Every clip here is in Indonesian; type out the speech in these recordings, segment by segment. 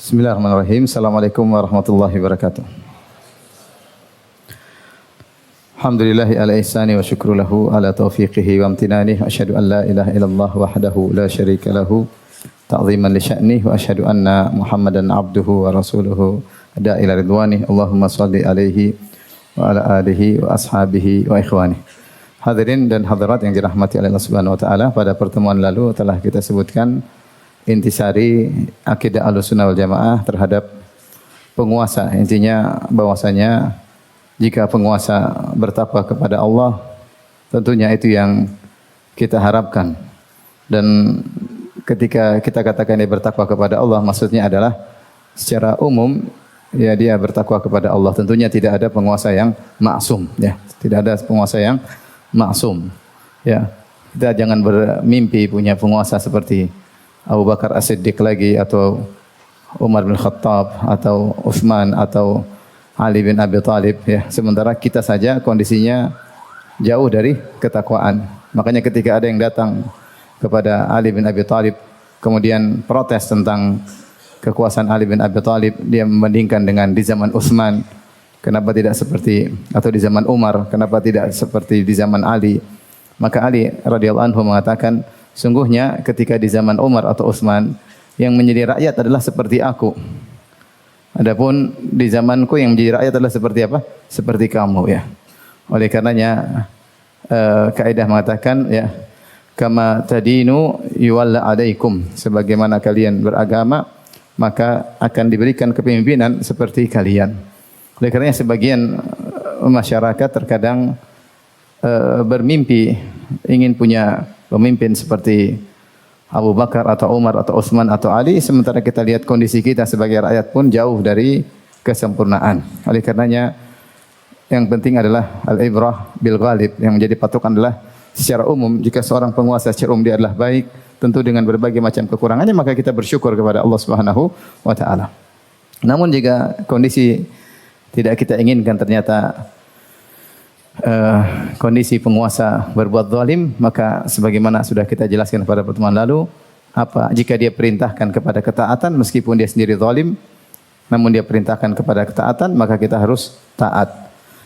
Bismillahirrahmanirrahim. Assalamualaikum warahmatullahi wabarakatuh. Alhamdulillahi ala ihsani wa syukru lahu ala taufiqihi wa amtinani. Asyhadu an la ilaha illallah wahdahu la syarika lahu ta'ziman li sya'nih wa asyhadu anna Muhammadan abduhu wa rasuluhu ada ila ridwani. Allahumma shalli alaihi wa ala alihi wa ashabihi wa ikhwani. Hadirin dan hadirat yang dirahmati oleh Allah Subhanahu wa taala, pada pertemuan lalu telah kita sebutkan intisari akidah Ahlussunnah wal Jamaah terhadap penguasa. Intinya bahwasanya jika penguasa bertakwa kepada Allah, tentunya itu yang kita harapkan. Dan ketika kita katakan dia bertakwa kepada Allah, maksudnya adalah secara umum ya dia bertakwa kepada Allah. Tentunya tidak ada penguasa yang maksum, ya. Tidak ada penguasa yang maksum. Ya. Kita jangan bermimpi punya penguasa seperti Abu Bakar As-Siddiq lagi, atau Umar bin Khattab, atau Utsman, atau Ali bin Abi Thalib, ya. Sementara kita saja kondisinya jauh dari ketakwaan. Makanya ketika ada yang datang kepada Ali bin Abi Thalib kemudian protes tentang kekuasaan Ali bin Abi Thalib, dia membandingkan dengan di zaman Utsman, kenapa tidak seperti, atau di zaman Umar, kenapa tidak seperti di zaman Ali. Maka Ali radhiyallahu anhu mengatakan, sungguhnya ketika di zaman Umar atau Utsman yang menjadi rakyat adalah seperti aku. Adapun di zamanku yang menjadi rakyat adalah seperti apa? Seperti kamu, ya. Oleh karenanya kaidah mengatakan, ya, kama tadinu yuwalla alaikum, sebagaimana kalian beragama maka akan diberikan kepemimpinan seperti kalian. Oleh karenanya sebagian masyarakat terkadang bermimpi ingin punya pemimpin seperti Abu Bakar atau Umar atau Utsman atau Ali, sementara kita lihat kondisi kita sebagai rakyat pun jauh dari kesempurnaan. Oleh karenanya yang penting adalah al-ibrah bil ghalib, yang menjadi patokan adalah secara umum jika seorang penguasa secara umum dia adalah baik, tentu dengan berbagai macam kekurangannya, maka kita bersyukur kepada Allah Subhanahu wa taala. Namun jika kondisi tidak kita inginkan, ternyata kondisi penguasa berbuat zalim, maka sebagaimana sudah kita jelaskan pada pertemuan lalu, jika dia perintahkan kepada ketaatan meskipun dia sendiri zalim, namun dia perintahkan kepada ketaatan, maka kita harus taat.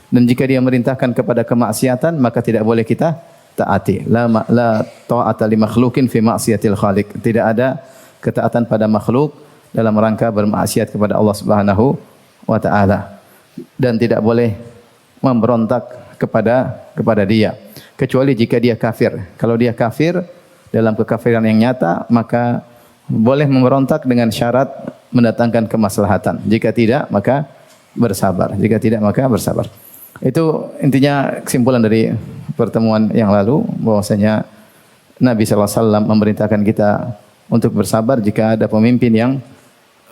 Dan jika dia merintahkan kepada kemaksiatan, maka tidak boleh kita taati. La ta'ata li makhluqin fi ma'siyatil khaliq. Tidak ada ketaatan pada makhluk dalam rangka bermaksiat kepada Allah Subhanahu wa taala. Dan tidak boleh memberontak kepada dia, kecuali jika dia kafir. Kalau dia kafir dalam kekafiran yang nyata, maka boleh memberontak dengan syarat mendatangkan kemaslahatan. Jika tidak, maka bersabar. Jika tidak, maka bersabar. Itu intinya kesimpulan dari pertemuan yang lalu, bahwasanya Nabi SAW memerintahkan kita untuk bersabar jika ada pemimpin yang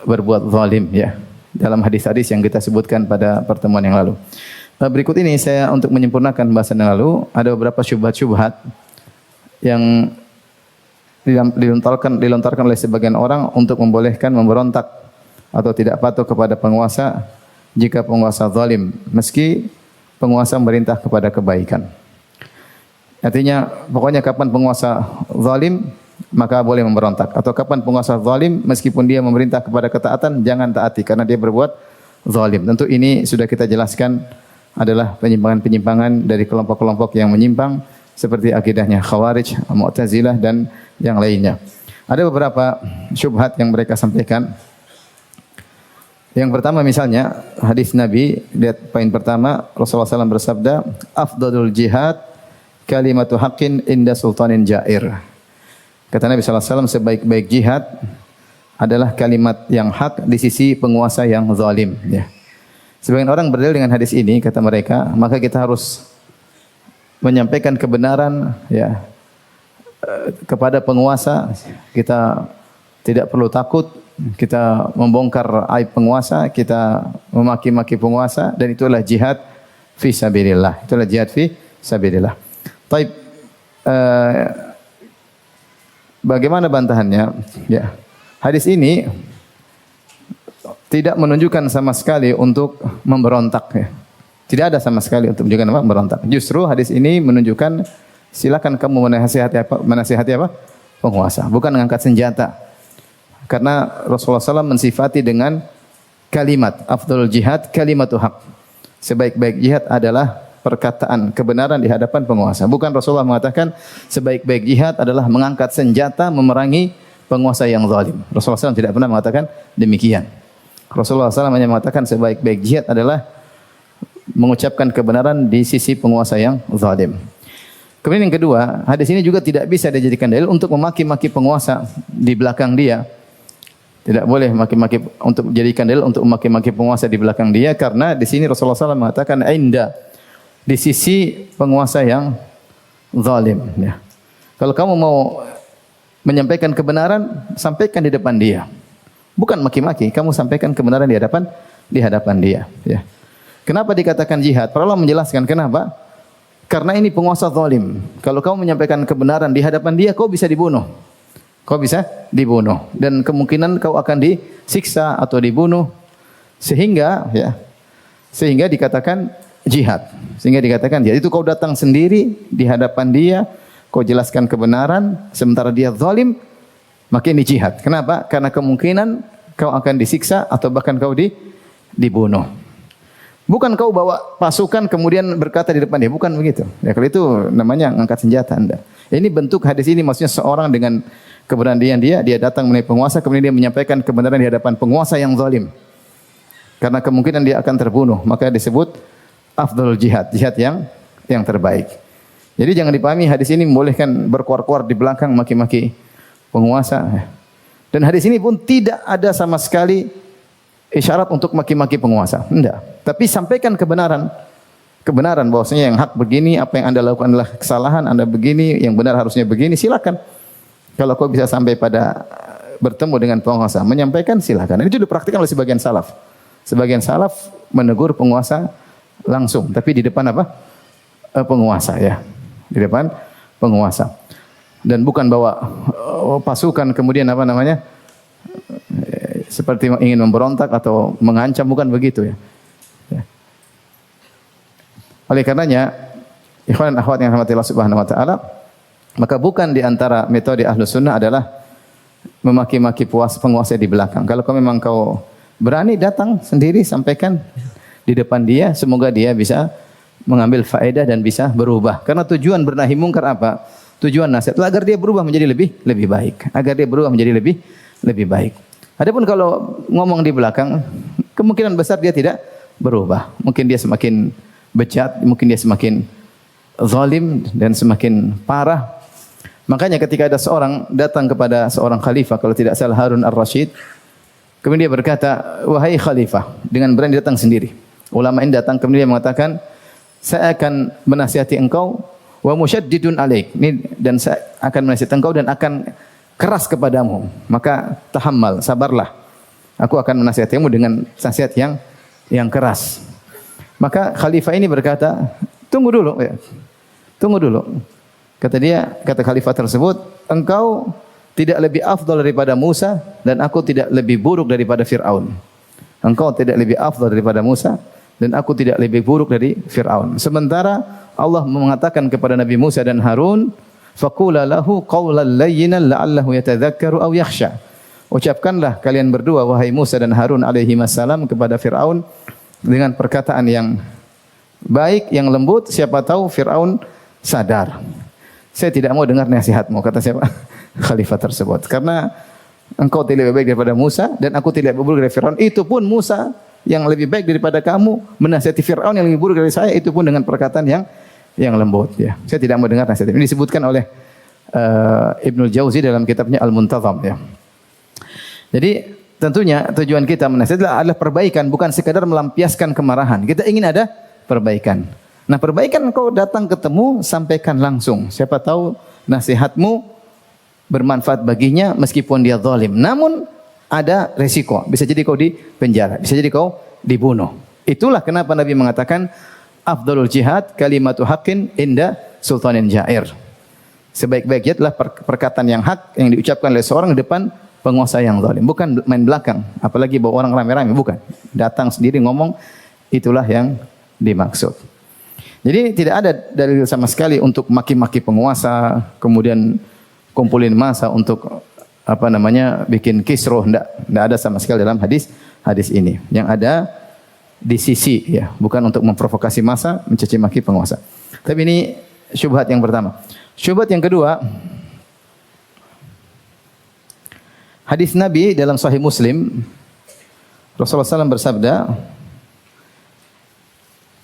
berbuat zalim, ya. Dalam hadis-hadis yang kita sebutkan pada pertemuan yang lalu. Berikut ini saya untuk menyempurnakan bahasan yang lalu, ada beberapa syubhat-syubhat yang dilontarkan oleh sebagian orang untuk membolehkan memberontak atau tidak patuh kepada penguasa jika penguasa zalim, meski penguasa merintah kepada kebaikan. Artinya pokoknya kapan penguasa zalim maka boleh memberontak, atau kapan penguasa zalim meskipun dia memerintah kepada ketaatan jangan taati karena dia berbuat zalim. Tentu ini sudah kita jelaskan adalah penyimpangan-penyimpangan dari kelompok-kelompok yang menyimpang seperti akidahnya Khawarij, Mu'tazilah dan yang lainnya. Ada beberapa syubhat yang mereka sampaikan. Yang pertama misalnya hadis Nabi, lihat poin pertama, Rasulullah SAW bersabda, afdalul jihad kalimatu haqqin inda sultanin jair. Kata Nabi SAW, sebaik-baik jihad adalah kalimat yang hak di sisi penguasa yang zalim, ya. Sebagian orang berdalil dengan hadis ini, kata mereka, maka kita harus menyampaikan kebenaran, ya, kepada penguasa. Kita tidak perlu takut, kita membongkar aib penguasa, kita memaki-maki penguasa, dan itulah jihad fi sabilillah. Itulah jihad fi sabilillah. Taib, bagaimana bantahannya? Ya, hadis ini tidak menunjukkan sama sekali untuk memberontak, ya. Tidak ada sama sekali untuk menunjukkan apa? Memberontak. Justru hadis ini menunjukkan silakan kamu menasihati apa? Penguasa, bukan mengangkat senjata. Karena Rasulullah SAW mensifati dengan kalimat afdalul jihad kalimatu haq. Sebaik-baik jihad adalah perkataan kebenaran di hadapan penguasa. Bukan Rasulullah mengatakan sebaik-baik jihad adalah mengangkat senjata memerangi penguasa yang zalim. Rasulullah SAW tidak pernah mengatakan demikian. Rasulullah SAW hanya mengatakan sebaik-baik jihad adalah mengucapkan kebenaran di sisi penguasa yang zalim. Kemudian yang kedua, hadis ini juga tidak bisa dijadikan dalil untuk memaki-maki penguasa di belakang dia. Tidak boleh maki-maki untuk jadikan dalil untuk memaki-maki penguasa di belakang dia, karena di sini Rasulullah SAW mengatakan inda, di sisi penguasa yang zalim. Ya. Kalau kamu mau menyampaikan kebenaran, sampaikan di depan dia. Bukan maki-maki, kamu sampaikan kebenaran di hadapan dia. Ya. Kenapa dikatakan jihad? Para ulama menjelaskan kenapa? Karena ini penguasa zalim. Kalau kamu menyampaikan kebenaran di hadapan dia, kau bisa dibunuh. Kau bisa dibunuh dan kemungkinan kau akan disiksa atau dibunuh sehingga dikatakan jihad. Sehingga dikatakan jihad. Itu kau datang sendiri di hadapan dia, kau jelaskan kebenaran sementara dia zalim, maka ini jihad. Kenapa? Karena kemungkinan kau akan disiksa atau bahkan kau dibunuh. Bukan kau bawa pasukan kemudian berkata di depan dia, bukan begitu. Ya, kalau itu namanya angkat senjata Anda. Ini bentuk hadis ini maksudnya seorang dengan keberanian dia datang menemui penguasa, kemudian dia menyampaikan kebenaran di hadapan penguasa yang zalim. Karena kemungkinan dia akan terbunuh, maka disebut afdalul jihad, jihad yang terbaik. Jadi jangan dipahami hadis ini membolehkan berkuar-kuar di belakang maki-maki penguasa. Dan hadis ini pun tidak ada sama sekali isyarat untuk maki-maki penguasa. Tidak. Tapi sampaikan kebenaran. Kebenaran bahwasanya yang hak begini, apa yang Anda lakukan adalah kesalahan, Anda begini, yang benar harusnya begini, silakan. Kalau kau bisa sampai pada bertemu dengan penguasa, menyampaikan silakan. Ini juga dipraktikkan oleh sebagian salaf. Sebagian salaf menegur penguasa langsung, tapi di depan apa? Penguasa ya. Di depan penguasa. Dan bukan bawa pasukan kemudian apa namanya? Seperti ingin memberontak atau mengancam, bukan begitu ya. Oleh karenanya, ikhwan dan akhwat yang rahmati Allah Subhanahu wa taala, maka bukan di antara metode Ahlus Sunnah adalah memaki-maki penguasa di belakang. Kalau memang kau berani datang sendiri sampaikan di depan dia, semoga dia bisa mengambil faedah dan bisa berubah. Karena tujuan bernahi mungkar apa? Tujuan nasihat agar dia berubah menjadi lebih baik, agar dia berubah menjadi lebih baik. Adapun kalau ngomong di belakang, kemungkinan besar dia tidak berubah. Mungkin dia semakin bejat, mungkin dia semakin zalim dan semakin parah. Makanya ketika ada seorang datang kepada seorang khalifah, kalau tidak salah Harun ar-Rasyid, kemudian dia berkata, wahai khalifah, dengan berani datang sendiri. Ulama ini datang kemudian dia mengatakan, saya akan menasihati engkau, wa musyaddidun alaik, dan saya akan menasihati engkau dan akan keras kepadamu. Maka tahammal, sabarlah. Aku akan menasihatimu dengan nasihat yang keras. Maka khalifah ini berkata, tunggu dulu ya. Tunggu dulu. Kata khalifah tersebut, engkau tidak lebih afdal daripada Musa dan aku tidak lebih buruk daripada Fir'aun. Engkau tidak lebih afdal daripada Musa dan aku tidak lebih buruk dari Fir'aun. Sementara Allah mengatakan kepada Nabi Musa dan Harun, faqula lahu qawlan layyinan la'allahu yatadzakkaru aw yakhsha. Ucapkanlah kalian berdua wahai Musa dan Harun alaihi wassalam kepada Fir'aun dengan perkataan yang baik, yang lembut, siapa tahu Fir'aun sadar. Saya tidak mau dengar nasihatmu, kata siapa? Khalifah tersebut. Karena engkau tidak lebih baik daripada Musa dan aku tidak lebih buruk dari Fir'aun. Itu pun Musa yang lebih baik daripada kamu menasihati Fir'aun yang lebih buruk dari saya, itu pun dengan perkataan yang lembut. Ya. Saya tidak mau dengar nasihat. Ini disebutkan oleh Ibnul Jauzi dalam kitabnya Al-Muntazam. Ya. Jadi tentunya tujuan kita menasihati adalah perbaikan, bukan sekadar melampiaskan kemarahan. Kita ingin ada perbaikan. Nah, perbaikan kau datang ketemu, sampaikan langsung. Siapa tahu nasihatmu bermanfaat baginya meskipun dia zalim. Namun ada resiko. Bisa jadi kau di penjara, bisa jadi kau dibunuh. Itulah kenapa Nabi mengatakan afdalul jihad kalimatu haqqin inda sultanin jair. Sebaik-baik jihad adalah perkataan yang hak yang diucapkan oleh seorang di depan penguasa yang zalim. Bukan main belakang, apalagi bawa orang rame-rame, bukan. Datang sendiri ngomong, itulah yang dimaksud. Jadi tidak ada dalil sama sekali untuk maki-maki penguasa, kemudian kumpulin massa untuk bikin kisruh, enggak ada sama sekali dalam hadis ini. Yang ada di sisi ya, bukan untuk memprovokasi massa, mencaci maki penguasa. Tapi ini syubhat yang pertama. Syubhat yang kedua, hadis Nabi dalam Sahih Muslim, Rasulullah SAW bersabda,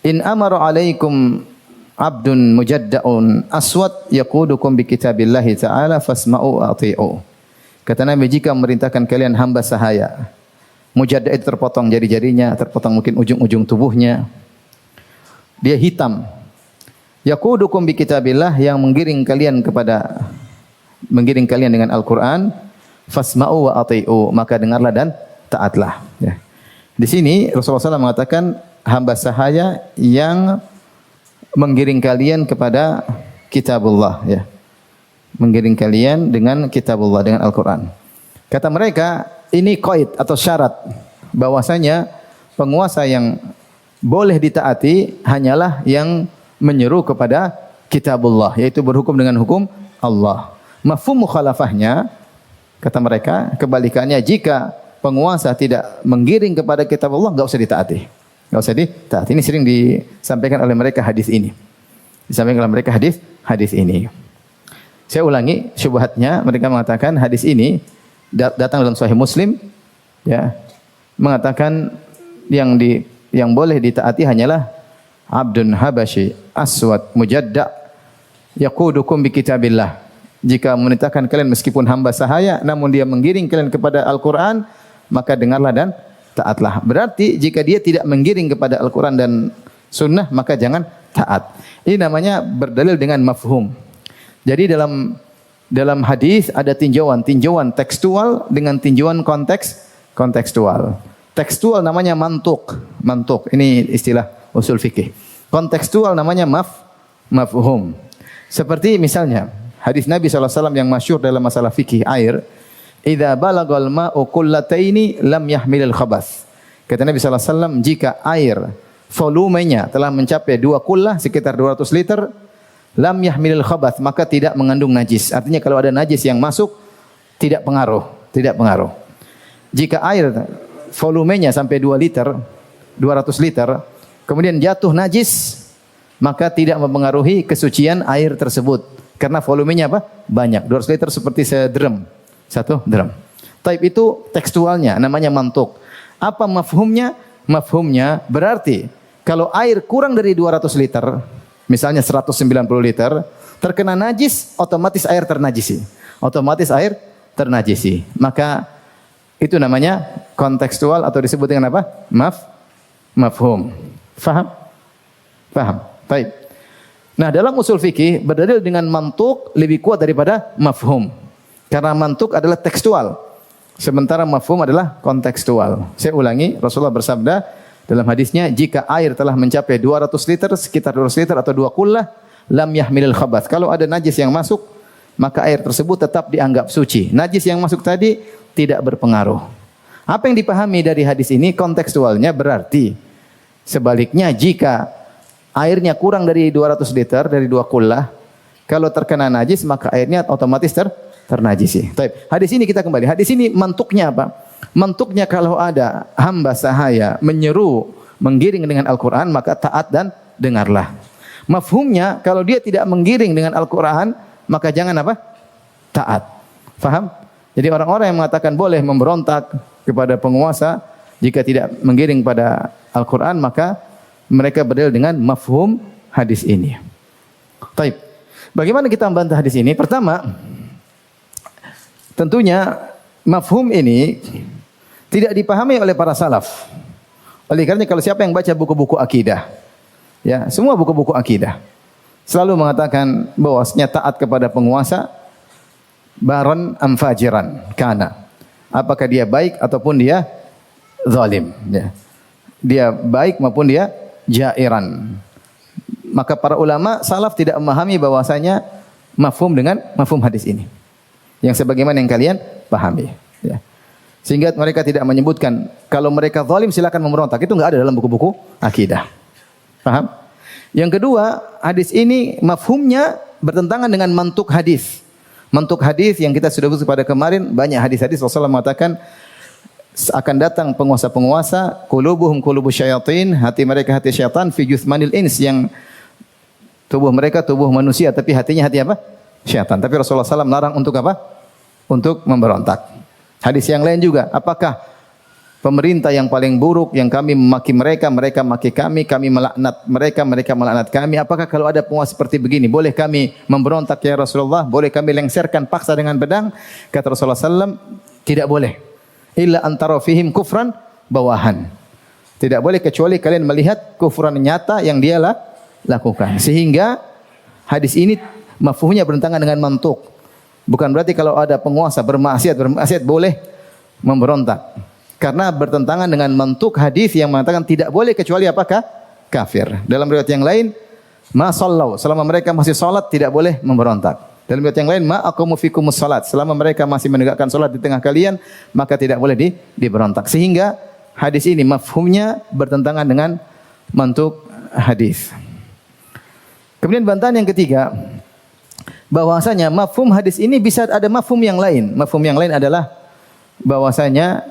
"In amara alaikum abdun mujadda'un aswad yaqudukum bi kitabillahi ta'ala fasma'u wa ati'u." Kata Nabi, jika memerintahkan kalian hamba sahaya, mujadda' itu terpotong jari-jarinya, terpotong mungkin ujung-ujung tubuhnya, dia hitam. Yaqudukum bi kitabillah, yang menggiring kalian dengan Al-Qur'an, fasma'u wa ati'u, maka dengarlah dan taatlah. Ya. Di sini Rasulullah SAW mengatakan hamba sahaya yang menggiring kalian kepada kitabullah, ya. Menggiring kalian dengan kitabullah, dengan Al-Qur'an. Kata mereka, ini qaid atau syarat bahwasanya penguasa yang boleh ditaati hanyalah yang menyeru kepada kitabullah, yaitu berhukum dengan hukum Allah. Mafhum mukhalafahnya, kata mereka, kebalikannya, jika penguasa tidak menggiring kepada kitabullah, enggak usah ditaati. Enggak usah ditaati. Ini sering disampaikan oleh mereka hadis ini. Disampaikan oleh mereka hadis ini. Saya ulangi syubhatnya, mereka mengatakan hadis ini datang dalam Sahih Muslim, ya, mengatakan yang boleh ditaati hanyalah abdun habasyi aswad mujadda' yaqudukum bi kitabillah. Jika memerintahkan kalian meskipun hamba sahaya, namun dia menggiring kalian kepada Al-Qur'an, maka dengarlah dan taatlah. Berarti jika dia tidak menggiring kepada Al-Qur'an dan sunnah, maka jangan taat. Ini namanya berdalil dengan mafhum. Jadi dalam hadis ada tinjauan tekstual dengan tinjauan kontekstual. Tekstual namanya mantuk. Ini istilah usul fikih. Kontekstual namanya mafhum. Seperti misalnya hadis Nabi SAW yang masyhur dalam masalah fikih air, idza balagal ma'u qullataini lam yahmilil khabath. Kata Nabi SAW, jika air volumenya telah mencapai 2 kullah, sekitar 200 liter, lam yahmilil khabath, maka tidak mengandung najis. Artinya kalau ada najis yang masuk, tidak pengaruh. Jika air volumenya sampai 200 liter, kemudian jatuh najis, maka tidak mempengaruhi kesucian air tersebut. Karena volumenya apa? Banyak. 200 liter seperti satu drum. Taib itu tekstualnya, namanya mantuk. Apa mafhumnya? Mafhumnya berarti kalau air kurang dari 200 liter, misalnya 190 liter, terkena najis, otomatis air ternajisi. Maka itu namanya kontekstual atau disebut dengan apa? Mafhum. Faham? Baik. Nah, dalam usul fikih berdalil dengan mantuk lebih kuat daripada mafhum. Karena mantuk adalah tekstual, sementara mafhum adalah kontekstual. Saya ulangi, Rasulullah bersabda dalam hadisnya, jika air telah mencapai 200 liter, sekitar 200 liter atau 2 kullah, lam yahmilil khabath. Kalau ada najis yang masuk, maka air tersebut tetap dianggap suci. Najis yang masuk tadi tidak berpengaruh. Apa yang dipahami dari hadis ini? Kontekstualnya berarti sebaliknya, jika airnya kurang dari 200 liter, dari 2 kullah, kalau terkena najis, maka airnya otomatis ternajisi. Baik. Hadis ini kita kembali. Hadis ini mantuknya apa? Mantuknya kalau ada hamba sahaya menyeru, menggiring dengan Al-Quran, maka taat dan dengarlah. Mafhumnya kalau dia tidak menggiring dengan Al-Quran, maka jangan apa? Taat. Faham? Jadi orang-orang yang mengatakan boleh memberontak kepada penguasa jika tidak menggiring pada Al-Quran, maka mereka berdalil dengan mafhum hadis ini. Baik. Bagaimana kita membantah hadis ini? Pertama, tentunya mafhum ini tidak dipahami oleh para salaf. Oleh karena kalau siapa yang baca buku-buku akidah, ya, semua buku-buku akidah selalu mengatakan bahwasanya taat kepada penguasa baron am fajiran kana. Apakah dia baik ataupun dia zalim, ya. Dia baik maupun dia jairan. Maka para ulama salaf tidak memahami bahwasanya mafhum dengan mafhum hadis ini. Yang sebagaimana yang kalian pahami, ya. Sehingga mereka tidak menyebutkan kalau mereka zalim silakan memberontak, itu enggak ada dalam buku-buku akidah. Paham? Yang kedua, hadis ini mafhumnya bertentangan dengan mantuk hadis. Mantuk hadis yang kita sudah bahas pada kemarin, banyak hadis-hadis Rasulullah mengatakan akan datang penguasa-penguasa, qulubuhum qulubus syayatin, hati mereka hati syaitan, fi juthmanil ins, yang tubuh mereka tubuh manusia tapi hatinya hati apa? Syaitan. Tapi Rasulullah SAW melarang untuk apa? Untuk memberontak. Hadis yang lain juga, apakah pemerintah yang paling buruk yang kami memaki mereka, mereka maki kami, kami melaknat mereka, mereka melaknat kami. Apakah kalau ada penguasa seperti begini, boleh kami memberontak ya Rasulullah? Boleh kami lengserkan paksa dengan pedang? Kata Rasulullah SAW, tidak boleh. Illa antara fihim kufran bawahan. Tidak boleh kecuali kalian melihat kufran nyata yang dia lakukan. Sehingga hadis ini mafhumnya bertentangan dengan mantuk. Bukan berarti kalau ada penguasa bermaksiat boleh memberontak. Karena bertentangan dengan mantuk hadis yang mengatakan tidak boleh kecuali apakah? Kafir. Dalam riwayat yang lain, ma sallau, selama mereka masih salat tidak boleh memberontak. Dalam riwayat yang lain, ma aqamu fikumus salat, selama mereka masih menegakkan salat di tengah kalian, maka tidak boleh diberontak. Sehingga hadis ini mafhumnya bertentangan dengan mantuk hadis. Kemudian bantahan yang ketiga, bahwasanya mafhum hadis ini bisa ada mafhum yang lain. Mafhum yang lain adalah bahwasanya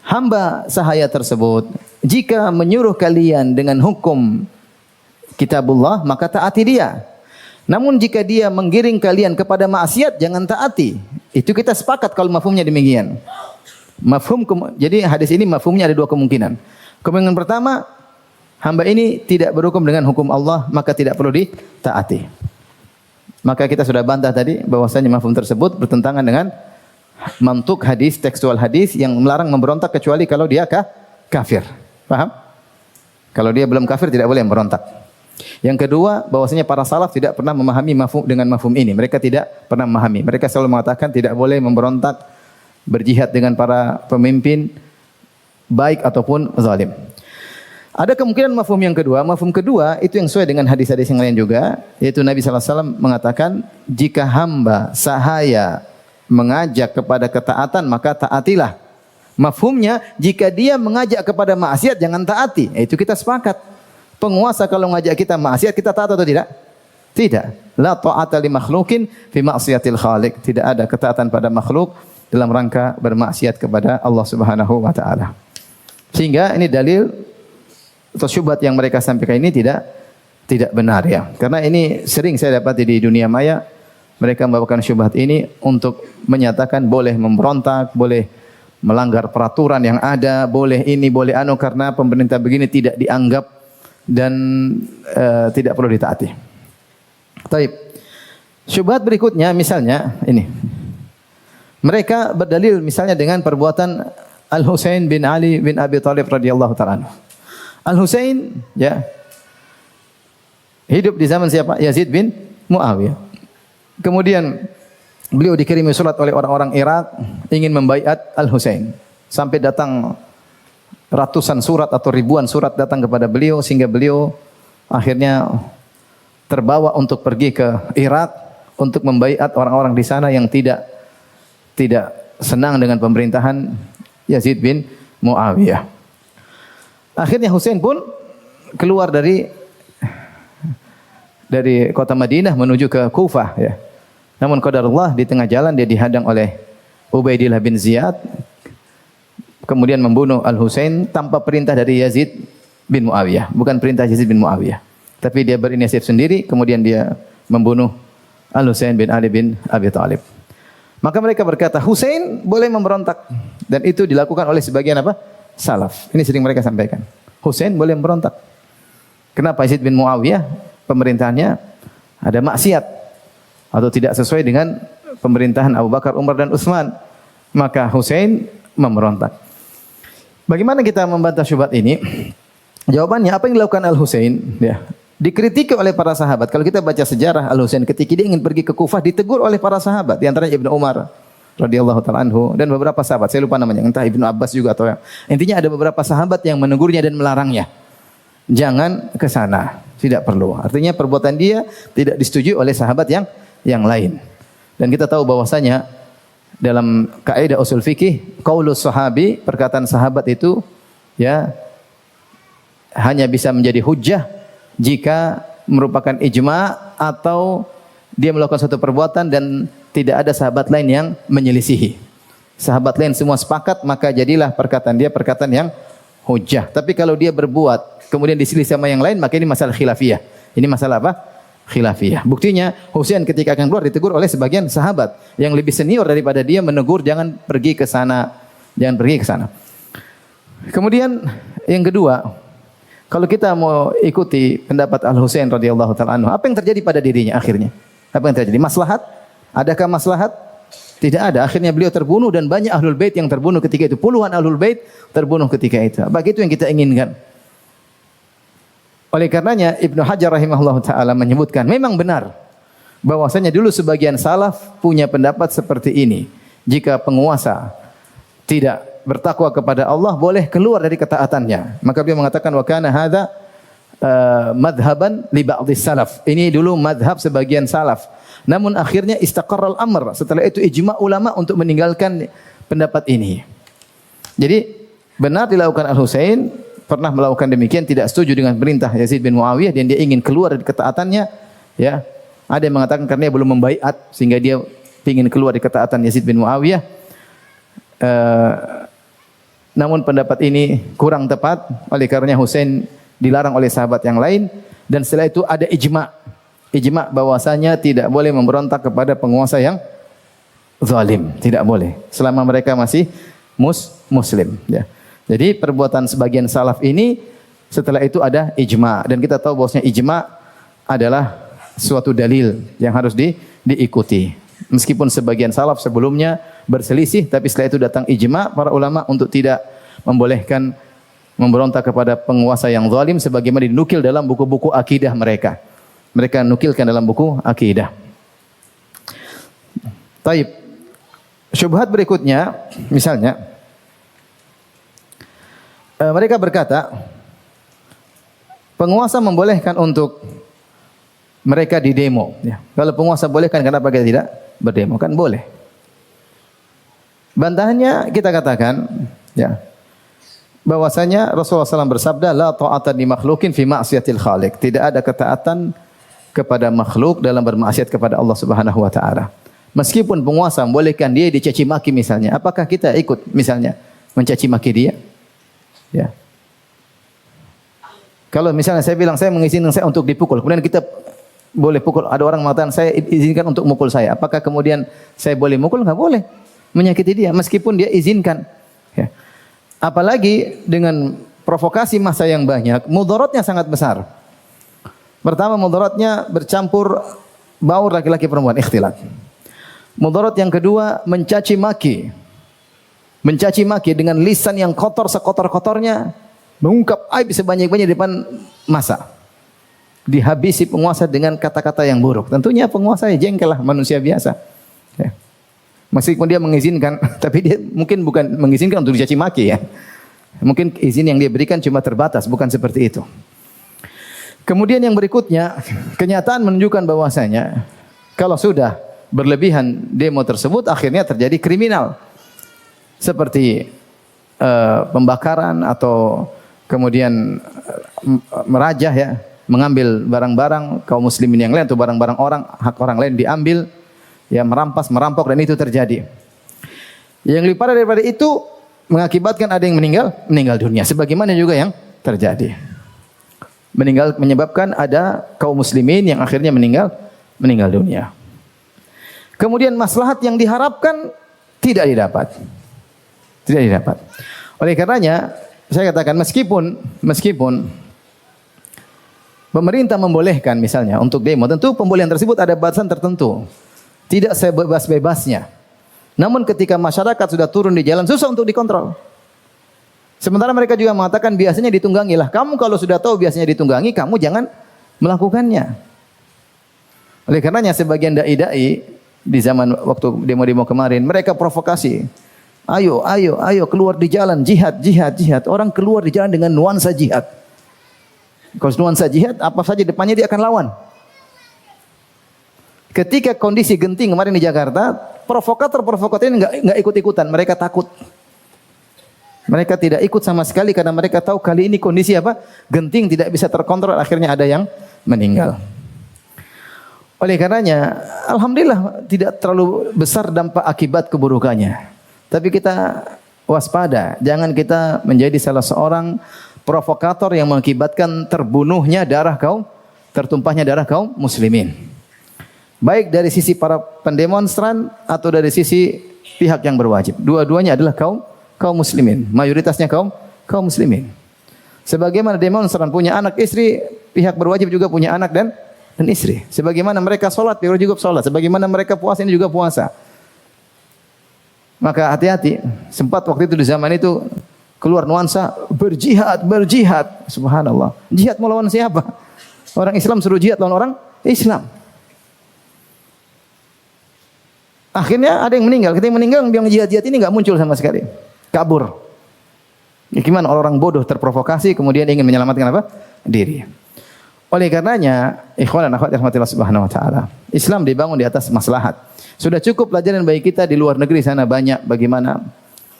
hamba sahaya tersebut jika menyuruh kalian dengan hukum kitabullah, maka taati dia. Namun jika dia menggiring kalian kepada maksiat, jangan taati. Itu kita sepakat kalau mafhumnya demikian. Jadi hadis ini mafhumnya ada dua kemungkinan. Kemungkinan pertama, hamba ini tidak berhukum dengan hukum Allah, maka tidak perlu ditaati. Maka kita sudah bantah tadi bahwasanya mafhum tersebut bertentangan dengan mantuk hadis, tekstual hadis yang melarang memberontak kecuali kalau dia kafir. Paham? Kalau dia belum kafir tidak boleh memberontak. Yang kedua, bahwasanya para salaf tidak pernah memahami mafhum dengan mafhum ini. Mereka tidak pernah memahami. Mereka selalu mengatakan tidak boleh memberontak, berjihad dengan para pemimpin baik ataupun zalim. Ada kemungkinan mafhum yang kedua. Mafhum kedua itu yang sesuai dengan hadis-hadis yang lain juga, yaitu Nabi sallallahu alaihi wasallam mengatakan, jika hamba sahaya mengajak kepada ketaatan, maka taatilah. Mafhumnya, jika dia mengajak kepada maksiat, jangan taati. Itu kita sepakat. Penguasa kalau mengajak kita maksiat, kita taat atau tidak? Tidak. La ta'ata li makhlukin fi ma'siyatil khaliq. Tidak ada ketaatan pada makhluk dalam rangka bermaksiat kepada Allah Subhanahu wa taala. Sehingga ini dalil atau syubhat yang mereka sampaikan ini tidak benar ya. Karena ini sering saya dapati di dunia maya, mereka membawakan syubhat ini untuk menyatakan boleh memberontak, boleh melanggar peraturan yang ada, boleh ini, boleh anu, karena pemerintah begini tidak dianggap dan tidak perlu ditaati. Taib. Syubhat berikutnya misalnya ini. Mereka berdalil misalnya dengan perbuatan Al-Husain bin Ali bin Abi Thalib radhiyallahu ta'ala anhu. Al-Husain ya hidup di zaman siapa? Yazid bin Muawiyah. Kemudian beliau dikirimi surat oleh orang-orang Irak ingin membaiat Al-Husain. Sampai datang ratusan surat atau ribuan surat datang kepada beliau sehingga beliau akhirnya terbawa untuk pergi ke Irak untuk membaiat orang-orang di sana yang tidak senang dengan pemerintahan Yazid bin Muawiyah. Akhirnya Husain pun keluar dari kota Madinah menuju ke Kufah ya. Namun qadarullah di tengah jalan dia dihadang oleh Ubaidillah bin Ziyad, kemudian membunuh Al-Husain tanpa perintah dari Yazid bin Muawiyah. Bukan perintah Yazid bin Muawiyah. Tapi dia berinisiatif sendiri, kemudian dia membunuh Al-Husain bin Ali bin Abi Thalib. Maka mereka berkata, Husain boleh memberontak. Dan itu dilakukan oleh sebagian apa? Salaf. Ini sering mereka sampaikan. Husain boleh memberontak. Kenapa? Yazid bin Muawiyah, pemerintahannya ada maksiat. Atau tidak sesuai dengan pemerintahan Abu Bakar, Umar, dan Utsman. Maka Husain memberontak. Bagaimana kita membantah syubhat ini? Jawabannya, apa yang dilakukan Al-Husain? Ya, dikritiki oleh para sahabat. Kalau kita baca sejarah Al-Husain ketika dia ingin pergi ke Kufah, ditegur oleh para sahabat. Di antaranya Ibnu Umar radhiyallahu ta'ala anhu dan beberapa sahabat. Saya lupa namanya, entah Ibnu Abbas juga atau yang. Intinya ada beberapa sahabat yang menegurnya dan melarangnya. Jangan ke sana, tidak perlu. Artinya perbuatan dia tidak disetujui oleh sahabat yang lain. Dan kita tahu bahwasanya dalam kaidah usul fikih, qaulus sahabi, perkataan sahabat itu ya hanya bisa menjadi hujjah jika merupakan ijma' atau dia melakukan suatu perbuatan dan tidak ada sahabat lain yang menyelisihi. Sahabat lain semua sepakat, maka jadilah perkataan dia perkataan yang hujjah. Tapi kalau dia berbuat kemudian diselisih sama yang lain, maka ini masalah khilafiyah. Ini masalah apa? Khilafiyah. Buktinya Husain ketika akan keluar ditegur oleh sebagian sahabat yang lebih senior daripada dia, menegur jangan pergi ke sana, jangan pergi ke sana. Kemudian yang kedua, kalau kita mau ikuti pendapat Al-Husain radhiyallahu taala anhu, apa yang terjadi pada dirinya akhirnya? Apa yang terjadi? Maslahat? Adakah maslahat? Tidak ada. Akhirnya beliau terbunuh dan banyak ahlul bait yang terbunuh ketika itu. Puluhan ahlul bait terbunuh ketika itu. Begitu yang kita inginkan. Oleh karenanya Ibnu Hajar rahimahullah taala menyebutkan memang benar bahwasanya dulu sebagian salaf punya pendapat seperti ini. Jika penguasa tidak bertakwa kepada Allah boleh keluar dari ketaatannya. Maka beliau mengatakan wa kana hadza madhaban li ba'dhi salaf. Ini dulu madhab sebagian salaf. Namun akhirnya istaqarral amr. Setelah itu ijma' ulama untuk meninggalkan pendapat ini. Jadi benar dilakukan Al-Husain, pernah melakukan demikian, tidak setuju dengan perintah Yazid bin Muawiyah dan dia ingin keluar dari ketaatannya, ya. Ada yang mengatakan karena dia belum membaiat sehingga dia ingin keluar dari ketaatan Yazid bin Muawiyah. Namun pendapat ini kurang tepat, oleh karenanya Husain dilarang oleh sahabat yang lain dan setelah itu ada ijma' bahwasanya tidak boleh memberontak kepada penguasa yang zalim, tidak boleh selama mereka masih muslim, ya. Jadi perbuatan sebagian salaf ini setelah itu ada ijma' dan kita tahu bahwasanya ijma' adalah suatu dalil yang harus diikuti. Meskipun sebagian salaf sebelumnya berselisih, tapi setelah itu datang ijma' para ulama untuk tidak membolehkan memberontak kepada penguasa yang zalim sebagaimana dinukil dalam buku-buku akidah mereka. Mereka nukilkan dalam buku akidah. Taib. Syubhat berikutnya, misalnya mereka berkata penguasa membolehkan untuk mereka di demo. Ya. Kalau penguasa bolehkan, kenapa kita tidak berdemo? Kan boleh. Bantahannya kita katakan, ya, bahwasanya Rasulullah SAW bersabda, la ta'ata di makhlukin fi ma'siyatil khaliq. Tidak ada ketaatan kepada makhluk dalam bermaksiat kepada Allah Subhanahu wa taala. Meskipun penguasa membolehkan dia dicaci maki misalnya, apakah kita ikut misalnya mencaci maki dia? Ya. Kalau misalnya saya bilang saya mengizinkan saya untuk dipukul, kemudian kita boleh pukul, ada orang mengatakan saya izinkan untuk mukul saya, apakah kemudian saya boleh mukul? Enggak boleh. Menyakiti dia meskipun dia izinkan. Ya. Apalagi dengan provokasi massa yang banyak, mudaratnya sangat besar. Pertama, mudaratnya bercampur baur laki-laki perempuan, ikhtilat. Mudarat yang kedua, mencaci maki. Mencaci maki dengan lisan yang kotor sekotor-kotornya, mengungkap aib sebanyak-banyaknya di depan massa. Dihabisi penguasa dengan kata-kata yang buruk. Tentunya penguasa jengkel lah, manusia biasa. Ya. Meskipun dia mengizinkan, tapi dia mungkin bukan mengizinkan untuk dicaci maki, ya. Mungkin izin yang dia berikan cuma terbatas, bukan seperti itu. Kemudian yang berikutnya, kenyataan menunjukkan bahwasanya kalau sudah berlebihan demo tersebut akhirnya terjadi kriminal. Seperti pembakaran atau kemudian merajah, ya, mengambil barang-barang kaum muslimin yang lain atau barang-barang orang, hak orang lain diambil, ya, merampas, merampok, dan itu terjadi. Yang lebih parah daripada itu mengakibatkan ada yang meninggal dunia, sebagaimana juga yang terjadi. Menyebabkan ada kaum muslimin yang akhirnya meninggal dunia. Kemudian maslahat yang diharapkan tidak didapat. Tidak didapat. Oleh karenanya saya katakan meskipun pemerintah membolehkan misalnya untuk demo, tentu pembolehan tersebut ada batasan tertentu. Tidak sebebas-bebasnya. Namun ketika masyarakat sudah turun di jalan, susah untuk dikontrol. Sementara mereka juga mengatakan biasanya ditunggangilah. Kamu kalau sudah tahu biasanya ditunggangi, kamu jangan melakukannya. Oleh karenanya sebagian dai-dai di zaman waktu demo-demo kemarin, mereka provokasi. Ayo keluar di jalan, jihad. Orang keluar di jalan dengan nuansa jihad. Kalau nuansa jihad, apa saja depannya dia akan lawan. Ketika kondisi genting kemarin di Jakarta, provokator ini enggak ikut-ikutan, mereka takut. Mereka tidak ikut sama sekali karena mereka tahu kali ini kondisi apa? Genting, tidak bisa terkontrol, akhirnya ada yang meninggal. Oleh karenanya, alhamdulillah tidak terlalu besar dampak akibat keburukannya. Tapi kita waspada, jangan kita menjadi salah seorang provokator yang mengakibatkan tertumpahnya darah kaum muslimin. Baik dari sisi para pendemonstran atau dari sisi pihak yang berwajib. Dua-duanya adalah kaum muslimin. Mayoritasnya kaum muslimin. Sebagaimana demonstran punya anak istri, pihak berwajib juga punya anak dan istri. Sebagaimana mereka sholat, pihak juga sholat. Sebagaimana mereka puasa, ini juga puasa. Maka hati-hati. Sempat waktu itu di zaman itu keluar nuansa berjihad. Subhanallah. Jihad melawan siapa? Orang Islam suruh jihad lawan orang Islam. Akhirnya ada yang meninggal. Ketika meninggal, yang jihad-jihad ini enggak muncul sama sekali. Kabur. Ya, gimana orang bodoh terprovokasi kemudian ingin menyelamatkan apa? Diri. Oleh karenanya, ikhwan dan akhwat rahmatillah subhanahu wa ta'ala, Islam dibangun di atas maslahat. Sudah cukup pelajaran bagi kita di luar negeri sana banyak bagaimana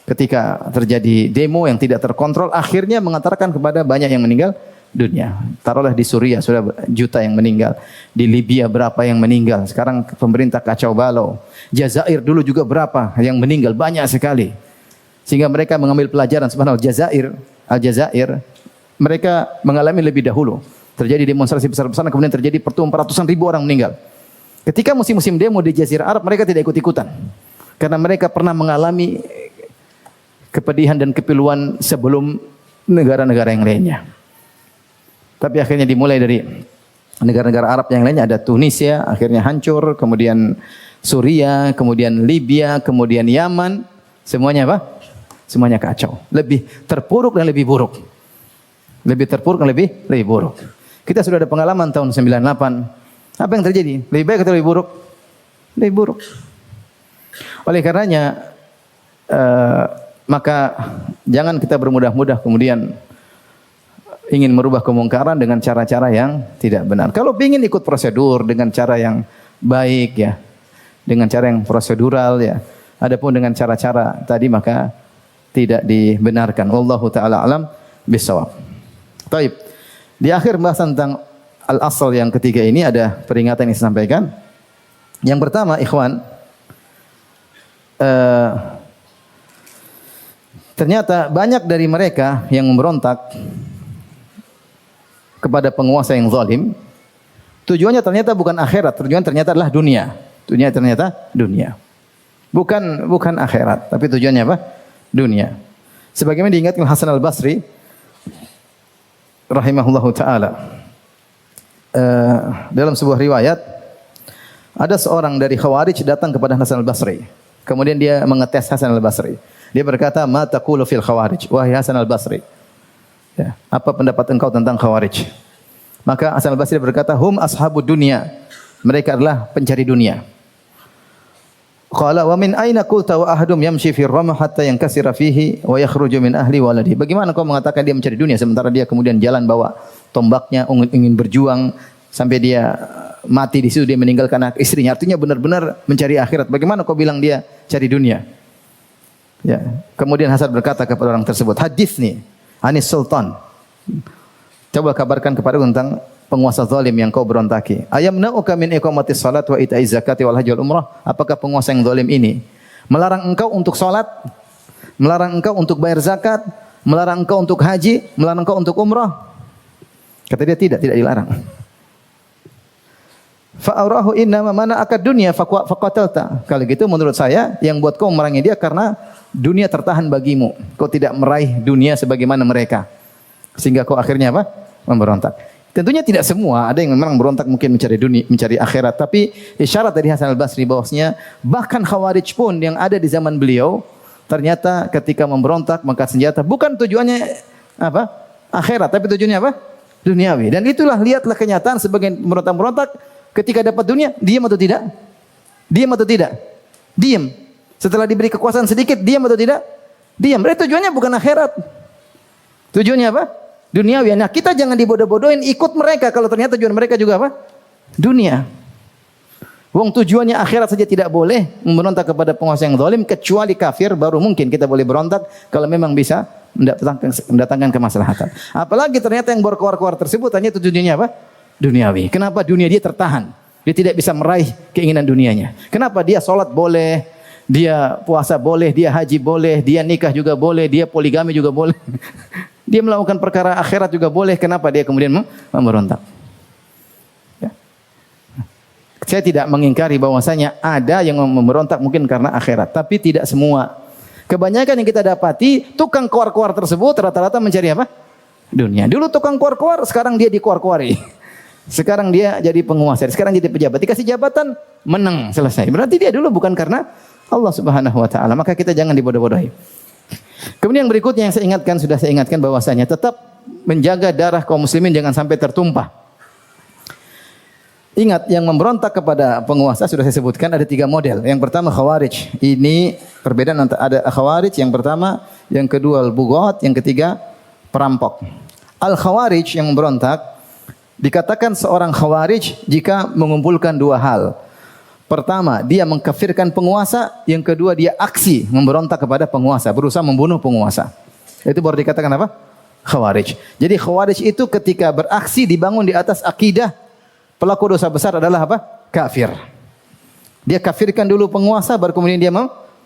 ketika terjadi demo yang tidak terkontrol, akhirnya mengantarkan kepada banyak yang meninggal dunia. Taruhlah di Suriah sudah juta yang meninggal. Di Libya berapa yang meninggal. Sekarang pemerintah kacau balau. Jazair dulu juga berapa yang meninggal. Banyak sekali. Sehingga mereka mengambil pelajaran. Subhanallah, Aljazair, mereka mengalami lebih dahulu. Terjadi demonstrasi besar-besaran, kemudian terjadi pertemuan ratusan ribu orang meninggal. Ketika musim-musim demo di Jazirah Arab, mereka tidak ikut-ikutan. Karena mereka pernah mengalami kepedihan dan kepiluan sebelum negara-negara yang lainnya. Tapi akhirnya dimulai dari negara-negara Arab yang lainnya, ada Tunisia, akhirnya hancur, kemudian Suriah, kemudian Libya, kemudian Yaman, semuanya apa? Semuanya kacau. Lebih terpuruk dan lebih buruk. Lebih terpuruk dan lebih buruk. Kita sudah ada pengalaman tahun 98. Apa yang terjadi? Lebih baik atau lebih buruk? Lebih buruk. Oleh karenanya, maka jangan kita bermudah-mudah kemudian ingin merubah kemungkaran dengan cara-cara yang tidak benar. Kalau ingin ikut prosedur dengan cara yang baik ya, dengan cara yang prosedural ya, adapun dengan cara-cara tadi maka tidak dibenarkan. Wallahu taala alam bisawab. Baik. Di akhir pembahasan tentang al-asal yang ketiga ini ada peringatan yang disampaikan. Yang pertama, ikhwan, ternyata banyak dari mereka yang memberontak kepada penguasa yang zalim, tujuannya ternyata bukan akhirat, tujuannya ternyata adalah dunia. Tujuannya ternyata dunia. Bukan akhirat, tapi tujuannya apa? Dunia. Sebagaimana diingatkan Hasan al-Basri rahimahullahu taala. Dalam sebuah riwayat ada seorang dari Khawarij datang kepada Hasan al-Basri. Kemudian dia mengetes Hasan al-Basri. Dia berkata, "Ma taqulu fil Khawarij?" Wahai Hasan al-Basri, ya, apa pendapat engkau tentang Khawarij? Maka Hasan al-Basri berkata, "Hum ashabud dunya." Mereka adalah pencari dunia. Qala wa min aina qulta wa ahadum yamshi fi ramah hatta yankasira fihi wa yakhruju min ahli waladi. Bagaimana kau mengatakan dia mencari dunia sementara dia kemudian jalan bawa tombaknya ingin berjuang sampai dia mati di situ, dia meninggalkan anak istrinya. Artinya benar-benar mencari akhirat. Bagaimana kau bilang dia cari dunia? Ya. Kemudian Hasan berkata kepada orang tersebut, "Haditsni anis sultan." Coba kabarkan kepada tentang penguasa zalim yang kau berontaki. Ayamna'uka min iqamatis salat wa ita'iz zakati wal hajji wal umrah? Apakah penguasa yang zalim ini melarang engkau untuk salat, melarang engkau untuk bayar zakat, melarang engkau untuk haji, melarang engkau untuk umrah? Kata dia tidak dilarang. Fa'arahu inna mana akad dunya faqatalta. Kalau gitu menurut saya yang buat kau memerangi dia karena dunia tertahan bagimu. Kau tidak meraih dunia sebagaimana mereka. Sehingga kau akhirnya apa? Memberontak. Tentunya tidak semua, ada yang memang berontak mungkin mencari dunia, mencari akhirat. Tapi isyarat dari Hasan al-Basri bahwasanya bahkan Khawarij pun yang ada di zaman beliau ternyata ketika memberontak maka senjata bukan tujuannya apa? Akhirat, tapi tujuannya apa? Duniawi. Dan itulah lihatlah kenyataan sebagian berontak-berontak ketika dapat dunia, diam atau tidak? Diam atau tidak? Diam. Setelah diberi kekuasaan sedikit, diam atau tidak? Diam. Berarti tujuannya bukan akhirat. Tujuannya apa? Duniawi. Nah, kita jangan dibodoh-bodohin ikut mereka kalau ternyata tujuan mereka juga apa? Dunia. Wong tujuannya akhirat saja tidak boleh memberontak kepada penguasa yang zalim kecuali kafir, baru mungkin kita boleh berontak kalau memang bisa mendatangkan kemaslahatan. Apalagi ternyata yang berkuar-kuar tersebut hanya tujuannya apa? Duniawi. Kenapa dunia dia tertahan? Dia tidak bisa meraih keinginan dunianya. Kenapa? Dia sholat boleh, dia puasa boleh, dia haji boleh, dia nikah juga boleh, dia poligami juga boleh. Dia melakukan perkara akhirat juga boleh. Kenapa dia kemudian memberontak? Ya. Saya tidak mengingkari bahwasanya ada yang memberontak mungkin karena akhirat, tapi tidak semua. Kebanyakan yang kita dapati, tukang kuar-kuar tersebut rata-rata mencari apa? Dunia. Dulu tukang kuar-kuar, sekarang dia dikuar-kuari. Sekarang dia jadi penguasa, sekarang jadi pejabat. Dikasih jabatan, menang, selesai. Berarti dia dulu bukan karena Allah Subhanahu wa taala. Maka kita jangan dibodoh-bodohi. Kemudian yang berikutnya yang saya ingatkan, sudah saya ingatkan bahwasanya tetap menjaga darah kaum muslimin jangan sampai tertumpah. Ingat, yang memberontak kepada penguasa sudah saya sebutkan ada 3 model. Yang pertama Khawarij. Ini perbedaan antara ada Khawarij yang pertama, yang kedua Al-Bughat, yang ketiga perampok. Al-Khawarij yang memberontak dikatakan seorang Khawarij jika mengumpulkan 2 hal. Pertama, dia mengkafirkan penguasa, yang kedua dia aksi memberontak kepada penguasa, berusaha membunuh penguasa. Itu baru dikatakan apa? Khawarij. Jadi Khawarij itu ketika beraksi dibangun di atas akidah pelaku dosa besar adalah apa? Kafir. Dia kafirkan dulu penguasa, baru kemudian dia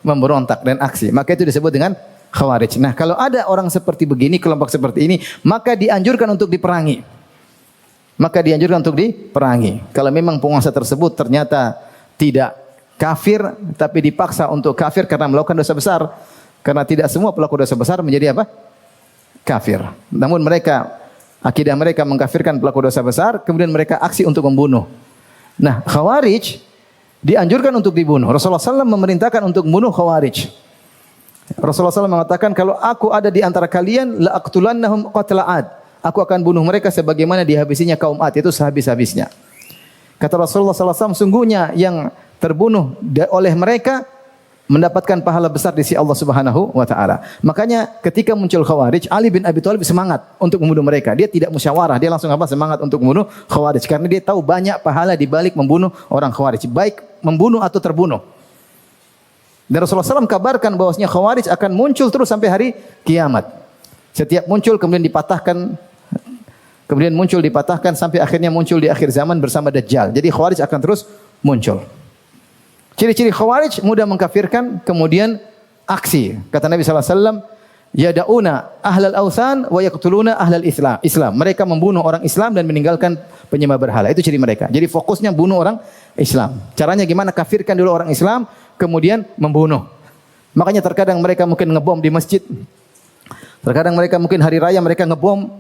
memberontak dan aksi. Maka itu disebut dengan Khawarij. Nah, kalau ada orang seperti begini, kelompok seperti ini, maka dianjurkan untuk diperangi. Maka dianjurkan untuk diperangi. Kalau memang penguasa tersebut ternyata tidak kafir, tapi dipaksa untuk kafir karena melakukan dosa besar. Karena tidak semua pelaku dosa besar menjadi apa? Kafir. Namun mereka, akidah mereka mengkafirkan pelaku dosa besar, kemudian mereka aksi untuk membunuh. Nah, Khawarij dianjurkan untuk dibunuh. Rasulullah SAW memerintahkan untuk membunuh Khawarij. Rasulullah SAW mengatakan, kalau aku ada di antara kalian, la aqtulannahum qatla Ad. Aku akan bunuh mereka sebagaimana dihabisinya kaum Ad, itu sehabis-habisnya. Kata Rasulullah SAW, sungguhnya yang terbunuh oleh mereka mendapatkan pahala besar di sisi Allah Subhanahu wa taala. Makanya ketika muncul Khawarij, Ali bin Abi Thalib semangat untuk membunuh mereka. Dia tidak musyawarah, dia langsung apa? Semangat untuk membunuh Khawarij karena dia tahu banyak pahala di balik membunuh orang Khawarij, baik membunuh atau terbunuh. Dan Rasulullah SAW kabarkan bahwasanya Khawarij akan muncul terus sampai hari kiamat. Setiap muncul kemudian dipatahkan, kemudian muncul dipatahkan sampai akhirnya muncul di akhir zaman bersama Dajjal. Jadi Khawarij akan terus muncul. Ciri-ciri Khawarij mudah mengkafirkan, kemudian aksi. Kata Nabi SAW, yada'una ahlal awthan wa yaqtuluna ahlal Islam. Mereka membunuh orang Islam dan meninggalkan penyembah berhala. Itu ciri mereka. Jadi fokusnya bunuh orang Islam. Caranya gimana? Kafirkan dulu orang Islam, kemudian membunuh. Makanya terkadang mereka mungkin ngebom di masjid. Terkadang mereka mungkin hari raya mereka ngebom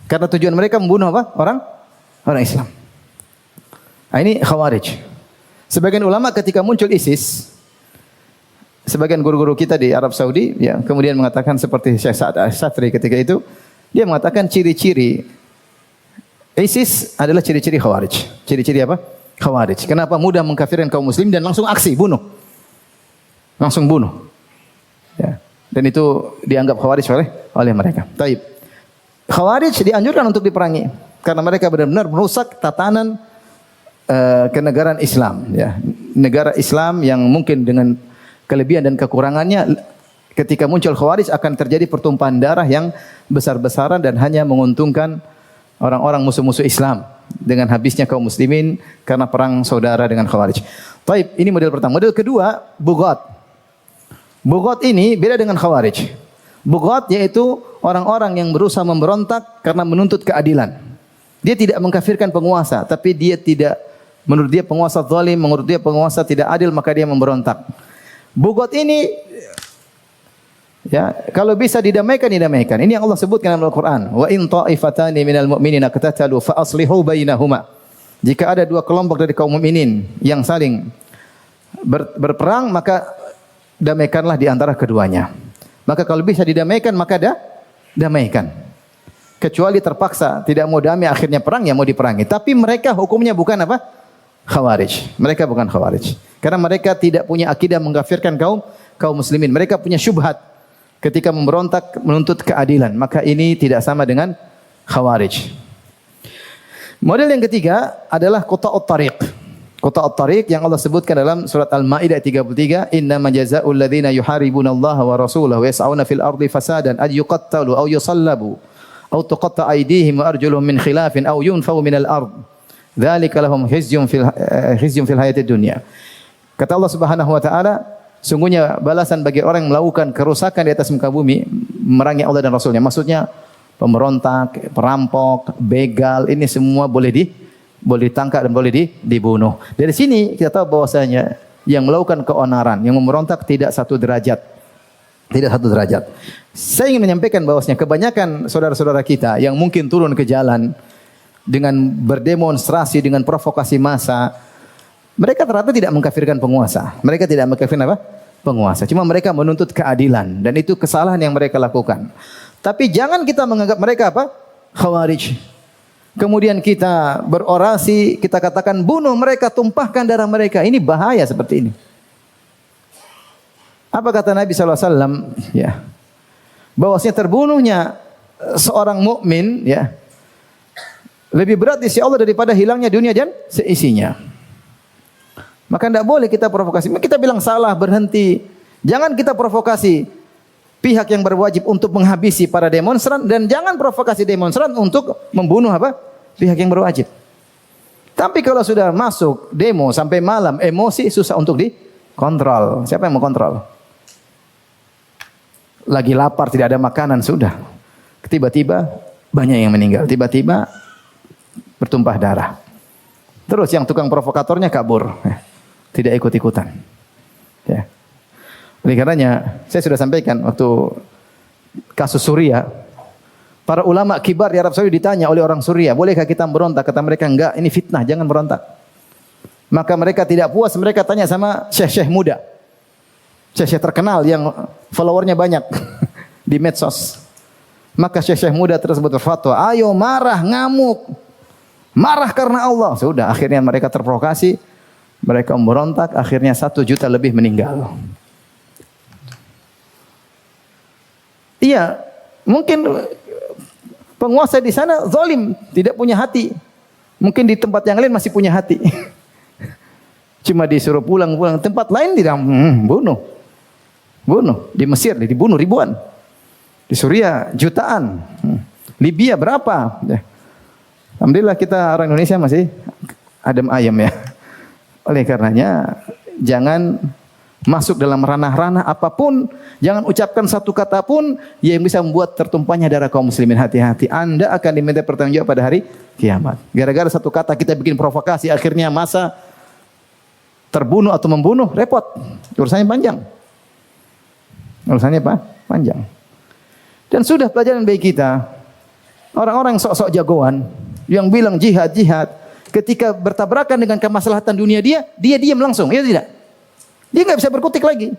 karena tujuan mereka membunuh apa? Orang Islam. Nah, ini Khawarij. Sebagian ulama ketika muncul ISIS, sebagian guru-guru kita di Arab Saudi, ya, kemudian mengatakan seperti Syekh Sa'ad Al-Satri ketika itu, dia mengatakan ciri-ciri ISIS adalah ciri-ciri Khawarij. Ciri-ciri apa? Khawarij. Kenapa? Mudah mengkafirkan kaum muslim dan langsung aksi, bunuh. Langsung bunuh. Ya. Dan itu dianggap Khawarij oleh mereka. Taib. Khawarij dianjurkan untuk diperangi karena mereka benar-benar merusak tatanan kenegaraan Islam, ya. Negara Islam yang mungkin dengan kelebihan dan kekurangannya, ketika muncul Khawarij akan terjadi pertumpahan darah yang besar-besaran dan hanya menguntungkan orang-orang musuh-musuh Islam dengan habisnya kaum muslimin karena perang saudara dengan Khawarij. Taib, ini model pertama. Model kedua, Bughat. Bughat ini beda dengan Khawarij. Bughat yaitu orang-orang yang berusaha memberontak karena menuntut keadilan. Dia tidak mengkafirkan penguasa, tapi dia tidak, menurut dia penguasa zalim, menurut dia penguasa tidak adil, maka dia memberontak. Bughat ini, ya, kalau bisa didamaikan, didamaikan. Ini yang Allah sebutkan dalam Al-Quran. Wa in ta'ifatani minal mu'minina qatatalu fa aslihu bainahuma. Jika ada 2 kelompok dari kaum mukminin yang saling berperang, maka damaikanlah di antara keduanya. Maka kalau bisa didamaikan, maka damaikan. Kecuali terpaksa tidak mau damai, akhirnya perang, ya mau diperangi. Tapi mereka hukumnya bukan apa? Khawarij. Mereka bukan Khawarij. Karena mereka tidak punya akidah mengkafirkan kaum muslimin. Mereka punya syubhat ketika memberontak menuntut keadilan. Maka ini tidak sama dengan Khawarij. Model yang ketiga adalah qata'ut tariq. Qata'ut tariq yang Allah sebutkan dalam surat Al-Maidah 33, "Innama jazaa'ul ladzina yuharibunallaha wa rasulahu yas'auna fil ardi fasadan ay yuqattalu aw yusallabu aw tuqatta'a aydihim wa arjuluhum min khilafin aw yunfaw minal ard." Dzalika lahum khizyun fil hayatid dunya. Kata Allah Subhanahu wa taala, sungguhnya balasan bagi orang yang melakukan kerusakan di atas muka bumi, merangi Allah dan Rasulnya. Maksudnya pemberontak, perampok, begal, ini semua boleh ditangkap dan boleh dibunuh. Dari sini kita tahu bahwasanya yang melakukan keonaran, yang memberontak tidak satu derajat. Tidak satu derajat. Saya ingin menyampaikan bahwasanya kebanyakan saudara-saudara kita yang mungkin turun ke jalan dengan berdemonstrasi, dengan provokasi massa, mereka ternyata tidak mengkafirkan penguasa. Mereka tidak mengkafirkan apa? Penguasa. Cuma mereka menuntut keadilan dan itu kesalahan yang mereka lakukan. Tapi jangan kita menganggap mereka apa? Khawarij. Kemudian kita berorasi, kita katakan bunuh mereka, tumpahkan darah mereka. Ini bahaya seperti ini. Apa kata Nabi SAW? Ya, bahwasanya terbunuhnya seorang mukmin ya lebih berat di sisi Allah daripada hilangnya dunia dan seisinya. Maka tidak boleh kita provokasi. Kita bilang salah, berhenti. Jangan kita provokasi pihak yang berwajib untuk menghabisi para demonstran dan jangan provokasi demonstran untuk membunuh apa? Pihak yang berwajib. Tapi kalau sudah masuk demo sampai malam, emosi susah untuk dikontrol. Siapa yang mau kontrol? Lagi lapar, tidak ada makanan, sudah. Tiba-tiba banyak yang meninggal. Tiba-tiba bertumpah darah. Terus yang tukang provokatornya kabur. Tidak ikut-ikutan. Ya. Oleh karenanya, saya sudah sampaikan waktu kasus Suriah, para ulama kibar di Arab Saudi ditanya oleh orang Suriah, bolehkah kita berontak? Kata mereka, enggak, ini fitnah, jangan berontak. Maka mereka tidak puas, mereka tanya sama syekh-syekh muda. Syekh-syekh terkenal yang followernya banyak di medsos. Maka syekh-syekh muda tersebut berfatwa, ayo marah, ngamuk. Marah karena Allah. Sudah, akhirnya mereka terprovokasi, mereka memberontak, akhirnya 1 juta lebih meninggal. Iya, mungkin penguasa di sana zalim, tidak punya hati. Mungkin di tempat yang lain masih punya hati. Cuma disuruh pulang-pulang, tempat lain tidak bunuh. Di Mesir dibunuh ribuan. Di Suriah jutaan. Libya berapa? Alhamdulillah kita orang Indonesia masih adem ayem ya. Oleh karenanya jangan masuk dalam ranah-ranah apapun, jangan ucapkan satu kata pun yang bisa membuat tertumpahnya darah kaum muslimin. Hati-hati, Anda akan diminta pertanggungjawab pada hari kiamat. Gara-gara satu kata kita bikin provokasi, akhirnya masa terbunuh atau membunuh, repot. Urusannya panjang. Urusannya apa? Panjang. Dan sudah pelajaran bagi kita, orang-orang sok-sok jagoan yang bilang jihad, ketika bertabrakan dengan kemaslahatan dunia dia diam langsung, ya tidak? Dia nggak bisa berkutik lagi.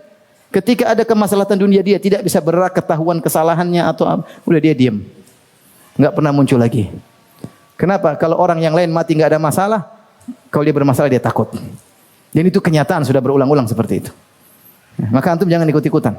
Ketika ada kemaslahatan dunia dia tidak bisa bergerak, ketahuan kesalahannya atau apa, udah dia diam. Nggak pernah muncul lagi. Kenapa? Kalau orang yang lain mati nggak ada masalah, kalau dia bermasalah dia takut. Dan itu kenyataan sudah berulang-ulang seperti itu. Maka antum jangan ikut-ikutan.